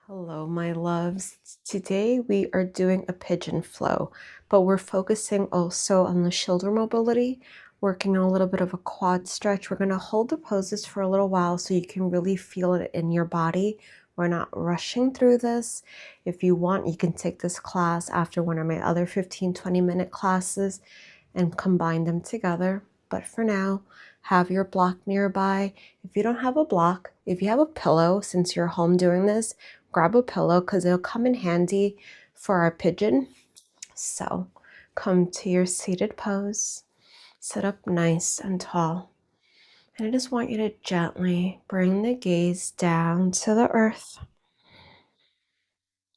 Hello, my loves. Today we are doing a pigeon flow, but we're focusing also on the shoulder mobility, working on a little bit of a quad stretch. We're going to hold the poses for a little while so you can really feel it in your body. We're not rushing through this. If you want, you can take this class after one of my other 15-20 minute classes and combine them together. But for now, have your block nearby. If you don't have a block, if you have a pillow, since you're home doing this, grab a pillow because it'll come in handy for our pigeon. So come to your seated pose, sit up nice and tall. And I just want you to gently bring the gaze down to the earth.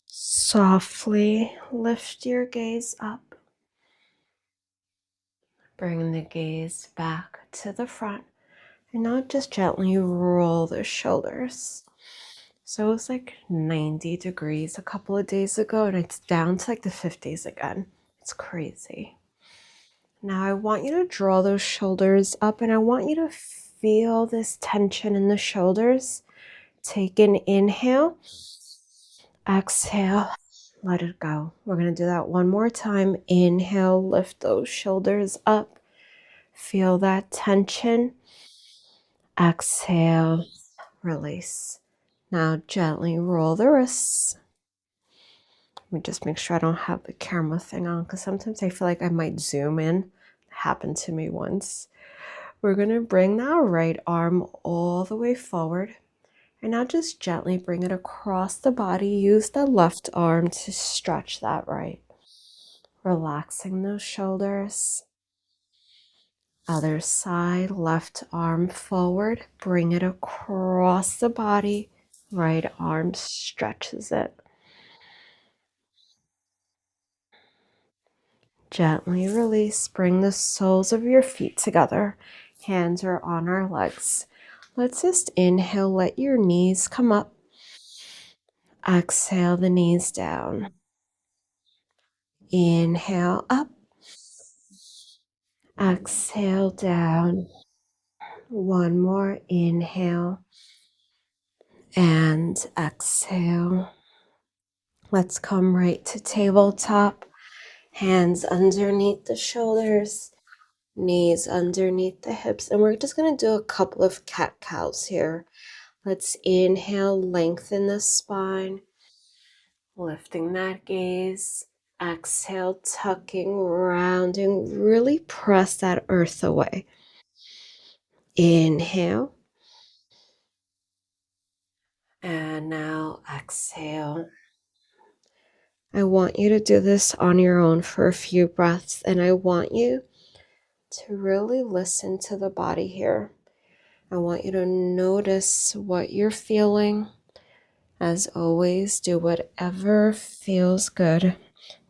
Softly lift your gaze up. Bring the gaze back to the front. And now just gently roll the shoulders. So it was like 90 degrees a couple of days ago, and it's down to like the 50s again. It's crazy. Now I want you to draw those shoulders up, and I want you to feel this tension in the shoulders. Take an inhale, exhale, let it go. We're going to do that one more time. Inhale, lift those shoulders up. Feel that tension. Exhale, release. Now gently roll the wrists. Let me just make sure I don't have the camera thing on because sometimes I feel like I might zoom in. It happened to me once. We're going to bring that right arm all the way forward. And now just gently bring it across the body. Use the left arm to stretch that right. Relaxing those shoulders. Other side, left arm forward. Bring it across the body. Right arm stretches it. Gently release. Bring the soles of your feet together. Hands are on our legs. Let's just inhale. Let your knees come up. Exhale the knees down. Inhale up. Exhale down. One more inhale and exhale. Let's come right to tabletop. Hands underneath the shoulders, knees underneath the hips. And we're just going to do a couple of cat-cows here. Let's inhale, lengthen the spine, lifting that gaze. Exhale, tucking, rounding, really press that earth away. Inhale. And now exhale. I want you to do this on your own for a few breaths, and I want you to really listen to the body here. I want you to notice what you're feeling. As always, do whatever feels good,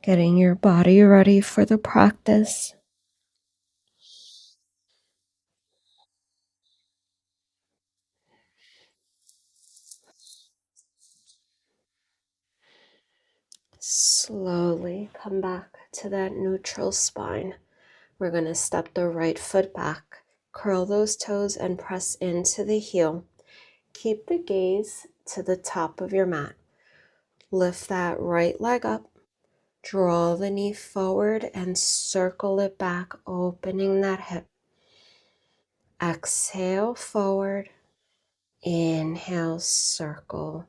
getting your body ready for the practice. Slowly come back to that neutral spine. We're going to step the right foot back, curl those toes and press into the heel. Keep the gaze to the top of your mat. Lift that right leg up. Draw the knee forward and circle it back, opening that hip. Exhale forward. Inhale, circle.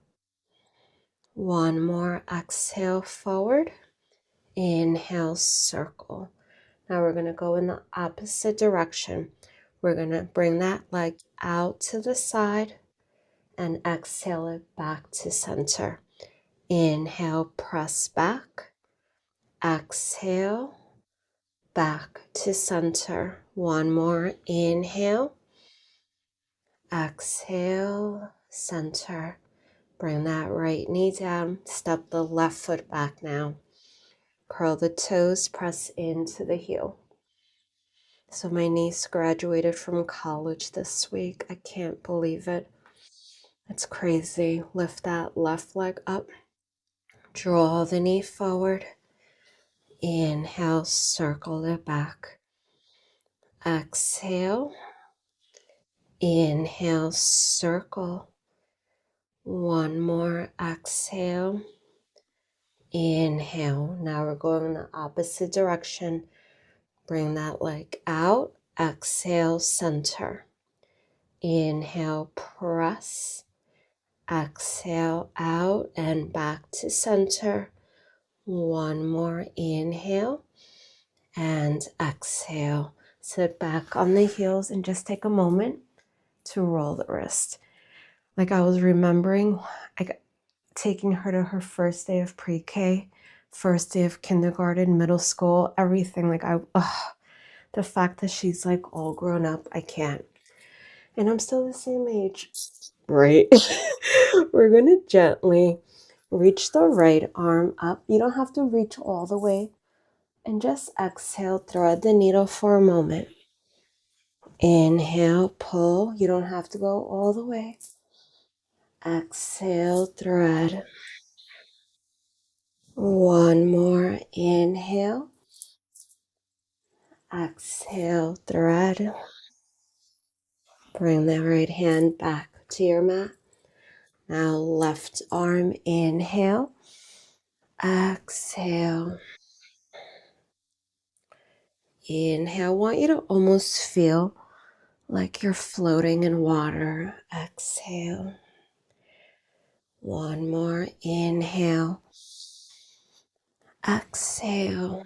One more. Exhale forward. Inhale, circle. Now we're going to go in the opposite direction. We're going to bring that leg out to the side and exhale it back to center. Inhale, press back. Exhale, back to center. One more. Inhale. Exhale, center. Bring that right knee down. Step the left foot back now. Curl the toes, press into the heel. So my niece graduated from college this week. I can't believe it. It's crazy. Lift that left leg up. Draw the knee forward. Inhale, circle it back. Exhale. Inhale, circle. One more exhale. Inhale. Now we're going in the opposite direction. Bring that leg out. Exhale, center. Inhale, press. Exhale out and back to center. One more inhale and exhale. Sit back on the heels and just take a moment to roll the wrist. Like I was remembering taking her to her first day of pre-K, first day of kindergarten, middle school, everything. The fact that she's like all grown up, I can't. And I'm still the same age. Right. We're going to gently reach the right arm up. You don't have to reach all the way. And just exhale, thread the needle for a moment. Inhale, pull. You don't have to go all the way. Exhale, thread. One more inhale. Exhale, thread. Bring the right hand back to your mat. Now left arm, inhale. Exhale. Inhale. I want you to almost feel like you're floating in water. Exhale. One more inhale. Exhale.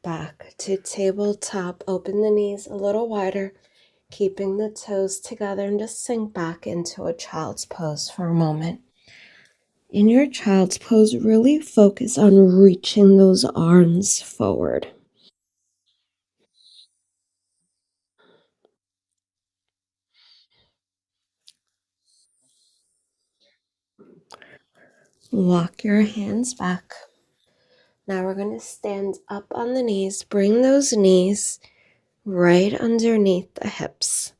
Back to tabletop. Open the knees a little wider, keeping the toes together, and just sink back into a child's pose for a moment. In your child's pose, really focus on reaching those arms forward. Walk your hands back. Now we're going to stand up on the knees. Bring those knees right underneath the hips.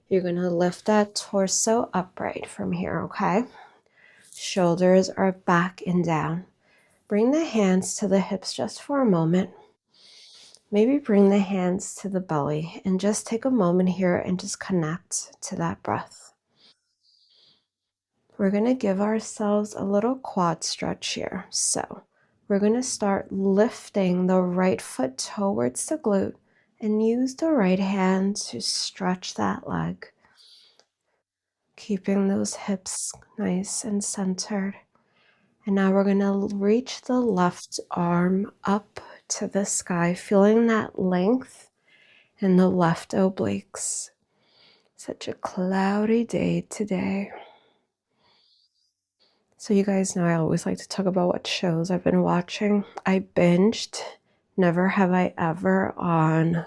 You're going to lift that torso upright from here, okay? Shoulders are back and down. Bring the hands to the hips just for a moment. Maybe bring the hands to the belly and just take a moment here and just connect to that breath. We're going to give ourselves a little quad stretch here. So we're going to start lifting the right foot towards the glute and use the right hand to stretch that leg, keeping those hips nice and centered. And now we're going to reach the left arm up to the sky, feeling that length in the left obliques. Such a cloudy day today. So you guys know I always like to talk about what shows I've been watching. I binged Never Have I Ever on,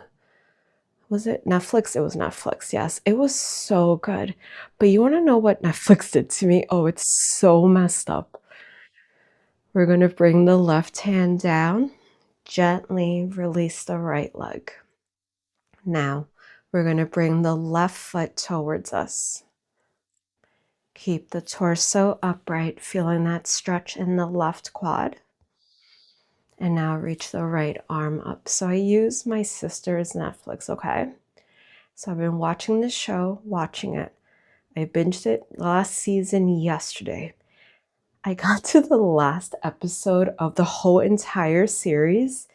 was it Netflix? It was Netflix, yes. It was so good. But you want to know what Netflix did to me? Oh, it's so messed up. We're going to bring the left hand down, gently release the right leg. Now, we're going to bring the left foot towards us. Keep the torso upright, feeling that stretch in the left quad. And now reach the right arm up. So I use my sister's Netflix, okay? So I've been watching this show, watching it. I binged it last season yesterday. I got to the last episode of the whole entire series.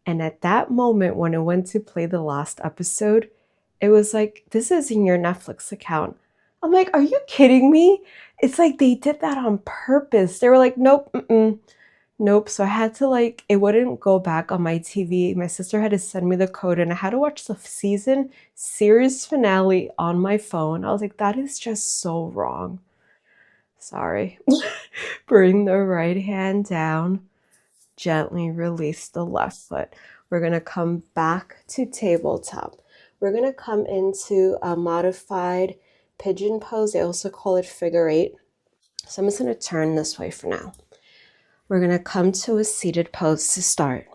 And at that moment, when I went to play the last episode, it was like, this is in your Netflix account. I'm like, are you kidding me? It's like they did that on purpose. They were like, nope, nope. So I had to it wouldn't go back on my TV. My sister had to send me the code and I had to watch the series finale on my phone. I was like, that is just so wrong. Sorry. Bring the right hand down. Gently release the left foot. We're going to come back to tabletop. We're going to come into a modified pigeon pose. They also call it figure eight. So I'm just going to turn this way for now. We're going to come to a seated pose to start.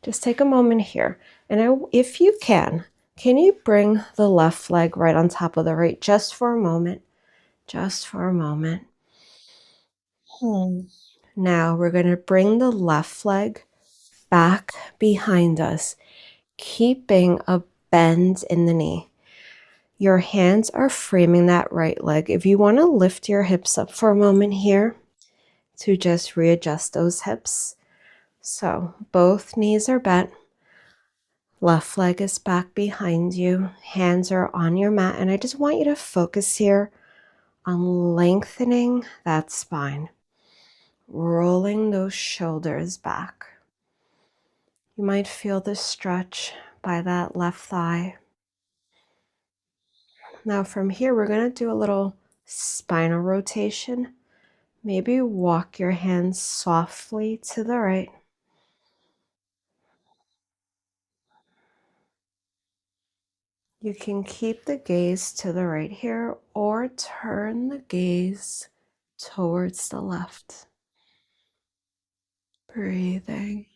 Just take a moment here. And if you can you bring the left leg right on top of the right just for a moment? Just for a moment. Now we're going to bring the left leg back behind us, keeping a bend in the knee. your hands are framing that right leg. If you want to lift your hips up for a moment here to just readjust those hips. So both knees are bent. Left leg is back behind you. Hands are on your mat. And I just want you to focus here on lengthening that spine, rolling those shoulders back. You might feel the stretch by that left thigh. Now from here, we're going to do a little spinal rotation. Maybe walk your hands softly to the right. You can keep the gaze to the right here or turn the gaze towards the left. Breathing.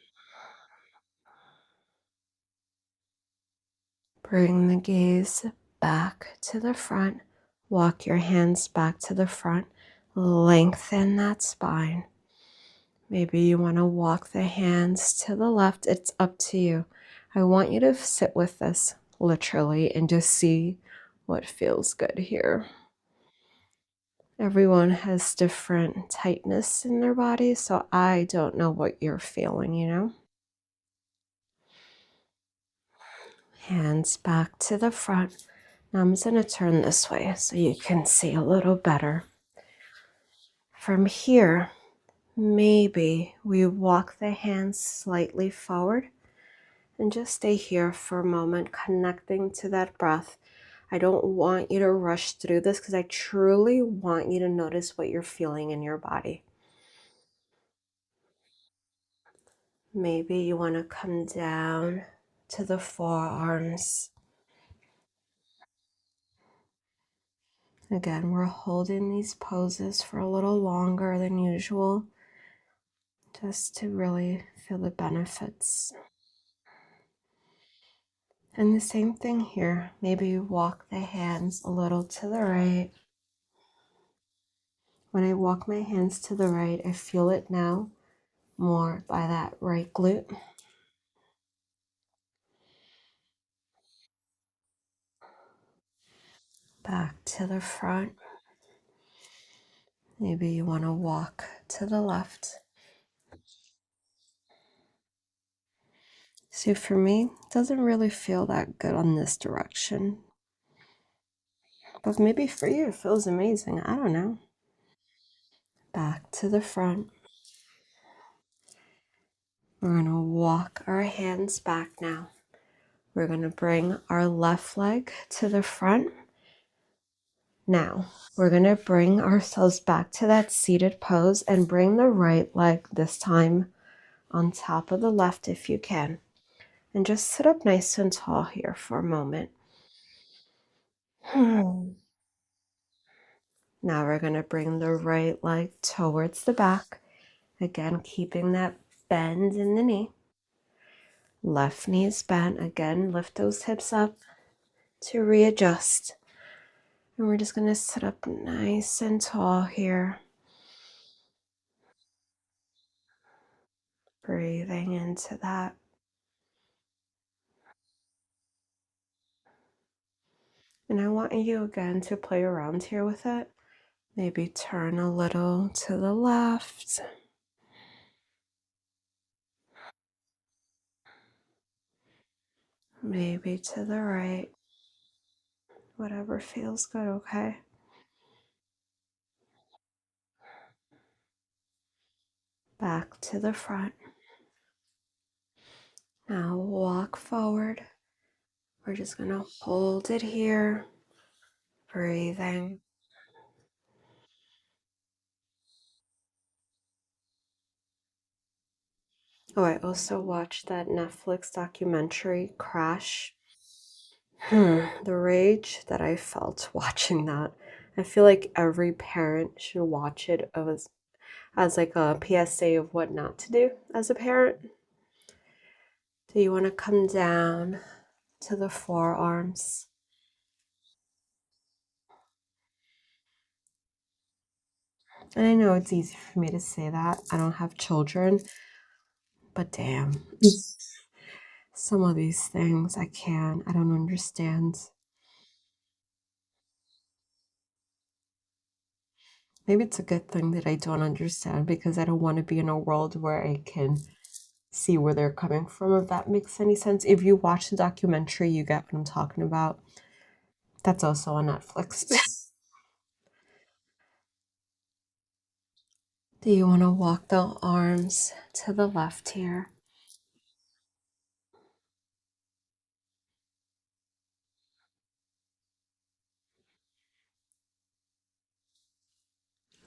Bring the gaze back to the front. Walk your hands back to the front. Lengthen that spine. Maybe you want to walk the hands to the left. It's up to you. I want you to sit with this literally and just see what feels good here. Everyone has different tightness in their body, so I don't know what you're feeling, you know? Hands back to the front. Now I'm just going to turn this way so you can see a little better. From here, maybe we walk the hands slightly forward and just stay here for a moment, connecting to that breath. I don't want you to rush through this because I truly want you to notice what you're feeling in your body. Maybe you want to come down to the forearms. Again, we're holding these poses for a little longer than usual, just to really feel the benefits. And the same thing here. Maybe you walk the hands a little to the right. When I walk my hands to the right, I feel it now more by that right glute. Back to the front. Maybe you want to walk to the left. See, for me, it doesn't really feel that good on this direction. But maybe for you, it feels amazing. I don't know. Back to the front. We're going to walk our hands back now. We're going to bring our left leg to the front. Now, we're going to bring ourselves back to that seated pose and bring the right leg this time on top of the left if you can. And just sit up nice and tall here for a moment. Now we're going to bring the right leg towards the back. Again, keeping that bend in the knee. Left knee is bent. Again, lift those hips up to readjust. And we're just going to sit up nice and tall here. Breathing into that. And I want you again to play around here with it. Maybe turn a little to the left. Maybe to the right. Whatever feels good, okay? Back to the front. Now walk forward. We're just going to hold it here. Breathing. Oh, I also watched that Netflix documentary, Crash. The rage that I felt watching that. I feel like every parent should watch it as like a PSA of what not to do as a parent. Do you want to come down to the forearms? And I know it's easy for me to say that. I don't have children, but damn. Some of these things I don't understand. Maybe it's a good thing that I don't understand because I don't want to be in a world where I can see where they're coming from, if that makes any sense. If you watch the documentary, you get what I'm talking about. That's also on Netflix. Do you want to walk the arms to the left here?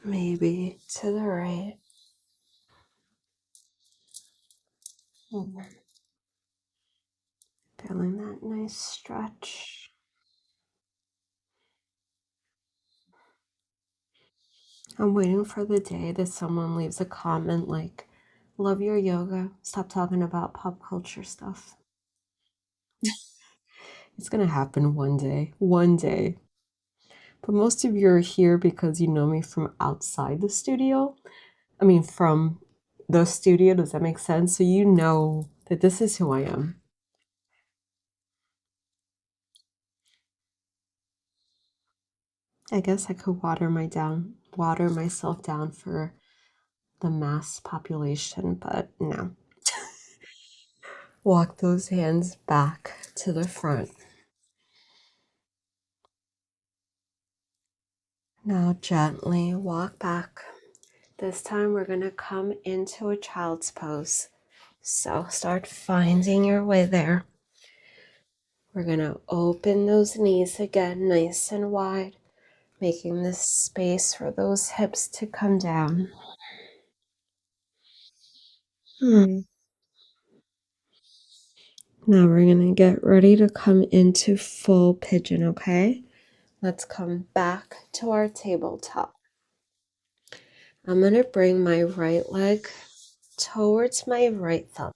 Maybe to the right. Mhm. Feeling that nice stretch. I'm waiting for the day that someone leaves a comment like, love your yoga. Stop talking about pop culture stuff. It's gonna happen one day. One day. But most of you are here because you know me from outside the studio. I mean, from the studio. Does that make sense? So you know that this is who I am. I guess I could water myself down for the mass population, but no. Walk those hands back to the front. Now gently walk back. This time we're going to come into a child's pose. So start finding your way there. We're going to open those knees again nice and wide, making this space for those hips to come down. Now we're going to get ready to come into full pigeon, okay? Let's come back to our tabletop. I'm going to bring my right leg towards my right thumb.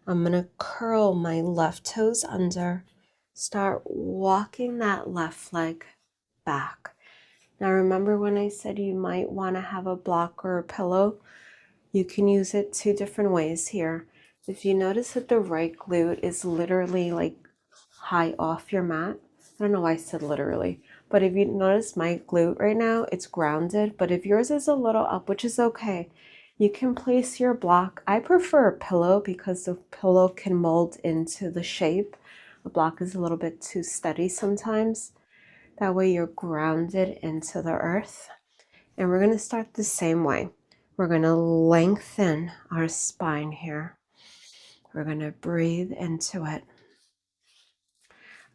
I'm going to curl my left toes under. Start walking that left leg back. Now remember when I said you might want to have a block or a pillow? You can use it two different ways here. If you notice that the right glute is literally like high off your mat, I don't know why I said literally, but if you notice my glute right now, it's grounded, but if yours is a little up, which is okay, you can place your block. I prefer a pillow because the pillow can mold into the shape. A block is a little bit too steady sometimes. That way you're grounded into the earth. And we're going to start the same way. We're going to lengthen our spine here. We're going to breathe into it.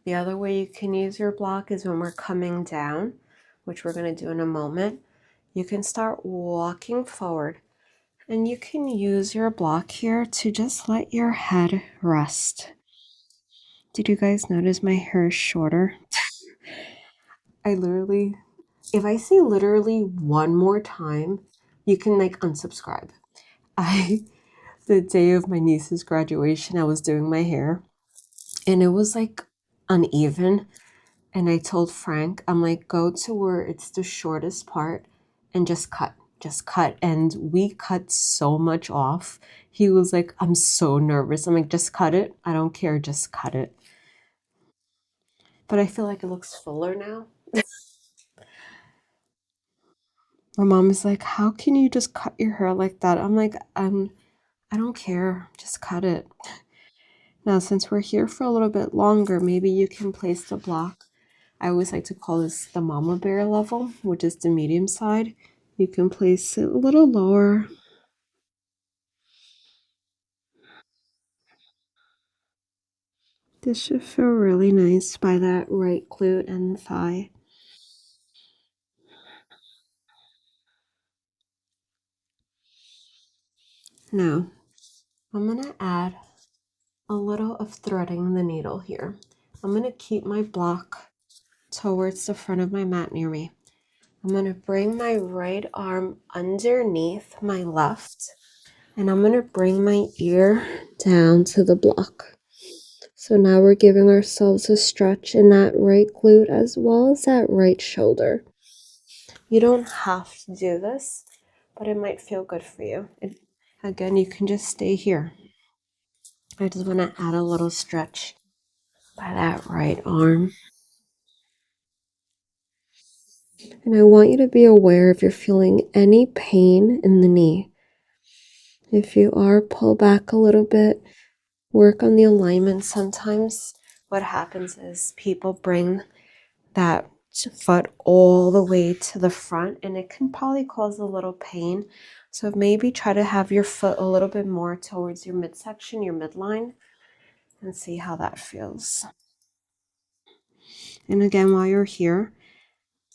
The other way you can use your block is when we're coming down, which we're going to do in a moment. You can start walking forward, and you can use your block here to just let your head rest. Did you guys notice my hair is shorter? I literally, if I say literally one more time, you can like unsubscribe. The day of my niece's graduation, I was doing my hair and it was like uneven. And I told Frank, I'm like, go to where it's the shortest part and just cut. Just cut. And we cut so much off. He was like, I'm so nervous. I'm like, just cut it. I don't care. Just cut it. But I feel like it looks fuller now. My mom is like, how can you just cut your hair like that? I'm like, I don't care. Just cut it. Now, since we're here for a little bit longer, maybe you can place the block. I always like to call this the mama bear level, which is the medium side. You can place it a little lower. This should feel really nice by that right glute and thigh. Now, I'm going to add a little of threading the needle here. I'm going to keep my block towards the front of my mat near me. I'm going to bring my right arm underneath my left, and I'm going to bring my ear down to the block. So now we're giving ourselves a stretch in that right glute as well as that right shoulder. You don't have to do this, but it might feel good for you. Again, you can just stay here. I just want to add a little stretch by that right arm. And I want you to be aware if you're feeling any pain in the knee. If you are, pull back a little bit, work on the alignment. Sometimes what happens is people bring that foot all the way to the front and it can probably cause a little pain. So maybe try to have your foot a little bit more towards your midsection, your midline, and see how that feels. And again, while you're here,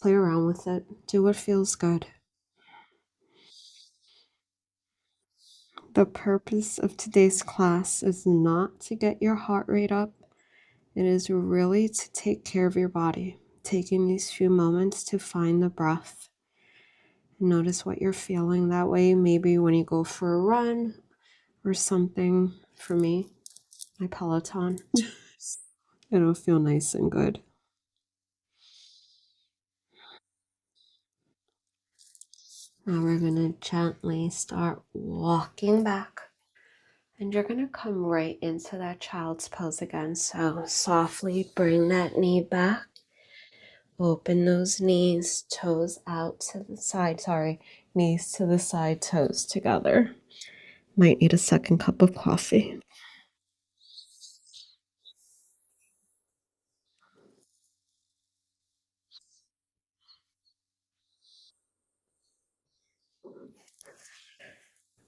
play around with it. Do what feels good. The purpose of today's class is not to get your heart rate up. It is really to take care of your body, taking these few moments to find the breath. Notice what you're feeling. That way, maybe when you go for a run or something, for me, my Peloton, it'll feel nice and good. Now we're going to gently start walking back. And you're going to come right into that child's pose again. So softly bring that knee back. Open those knees, toes out to the side. Sorry, knees to the side, toes together. Might need a second cup of coffee.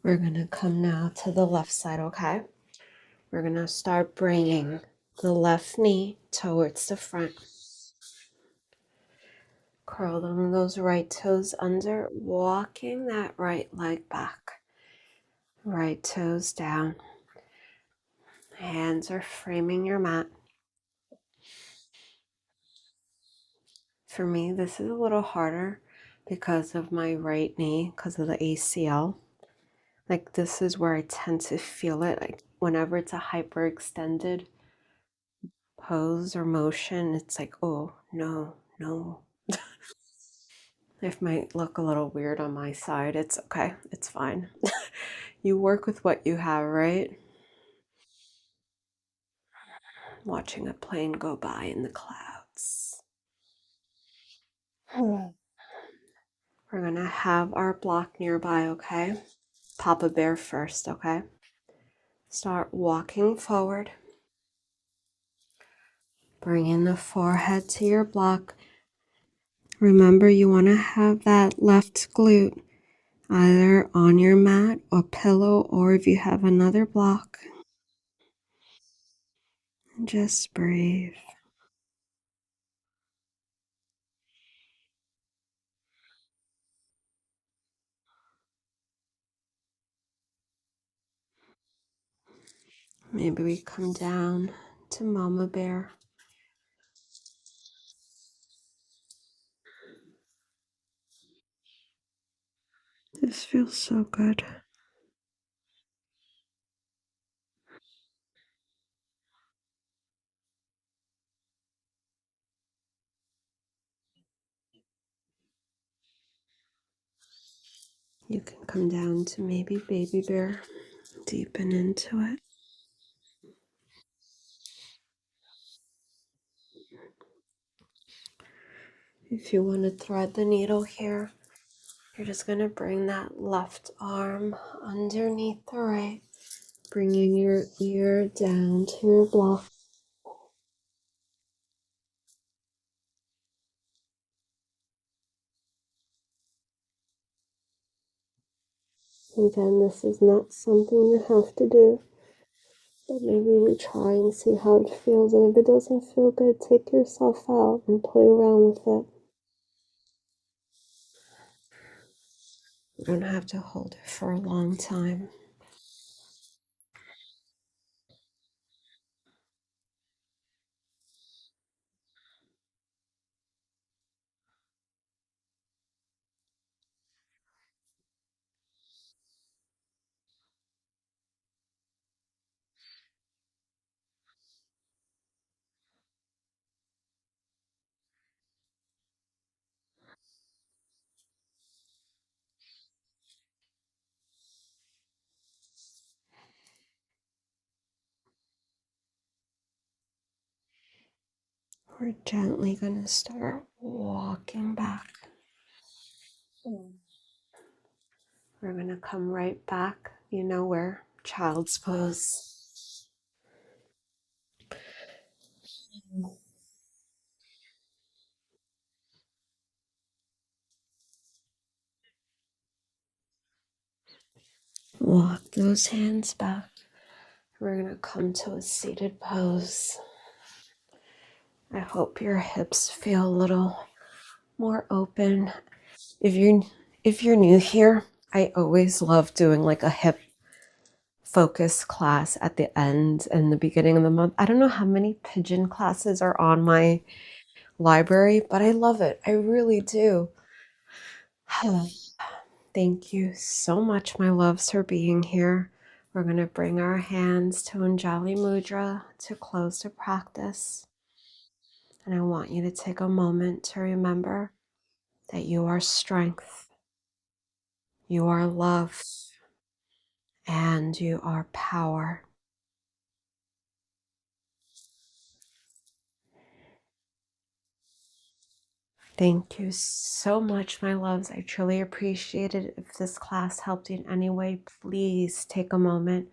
We're going to come now to the left side, okay? We're going to start bringing the left knee towards the front. Curl them those right toes under, walking that right leg back. Right toes down. Hands are framing your mat. For me, this is a little harder because of my right knee, because of the ACL. Like this is where I tend to feel it. Like whenever it's a hyperextended pose or motion, it's like, oh, no, no. It might look a little weird on my side. It's okay. It's fine. You work with what you have, right? Watching a plane go by in the clouds. We're going to have our block nearby, okay? Papa Bear first, okay? Start walking forward. Bring in the forehead to your block. Remember, you want to have that left glute either on your mat or pillow, or if you have another block. And just breathe. Maybe we come down to Mama Bear. This feels so good. You can come down to maybe Baby Bear. Deepen into it. If you want to thread the needle here, you're just going to bring that left arm underneath the right, bringing your ear down to your block. Again, this is not something you have to do, but maybe we try and see how it feels. And if it doesn't feel good, take yourself out and play around with it. You don't have to hold it for a long time. We're gently going to start walking back. We're going to come right back, you know where? Child's pose. Walk those hands back. We're going to come to a seated pose. I hope your hips feel a little more open. If you're new here, I always love doing like a hip focus class at the end and the beginning of the month. I don't know how many pigeon classes are on my library, but I love it. I really do. Thank you so much, my loves, for being here. We're going to bring our hands to Anjali Mudra to close the practice. And I want you to take a moment to remember that you are strength, you are love, and you are power. Thank you so much, my loves. I truly appreciate it. If this class helped you in any way, please take a moment,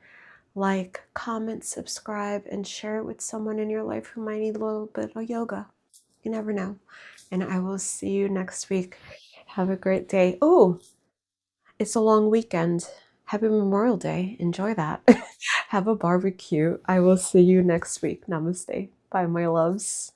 like, comment, subscribe, and share it with someone in your life who might need a little bit of yoga. You never know. And I will see you next week. Have a great day. Oh, it's a long weekend. Happy Memorial Day. Enjoy that. Have a barbecue. I will see you next week. Namaste. Bye, my loves.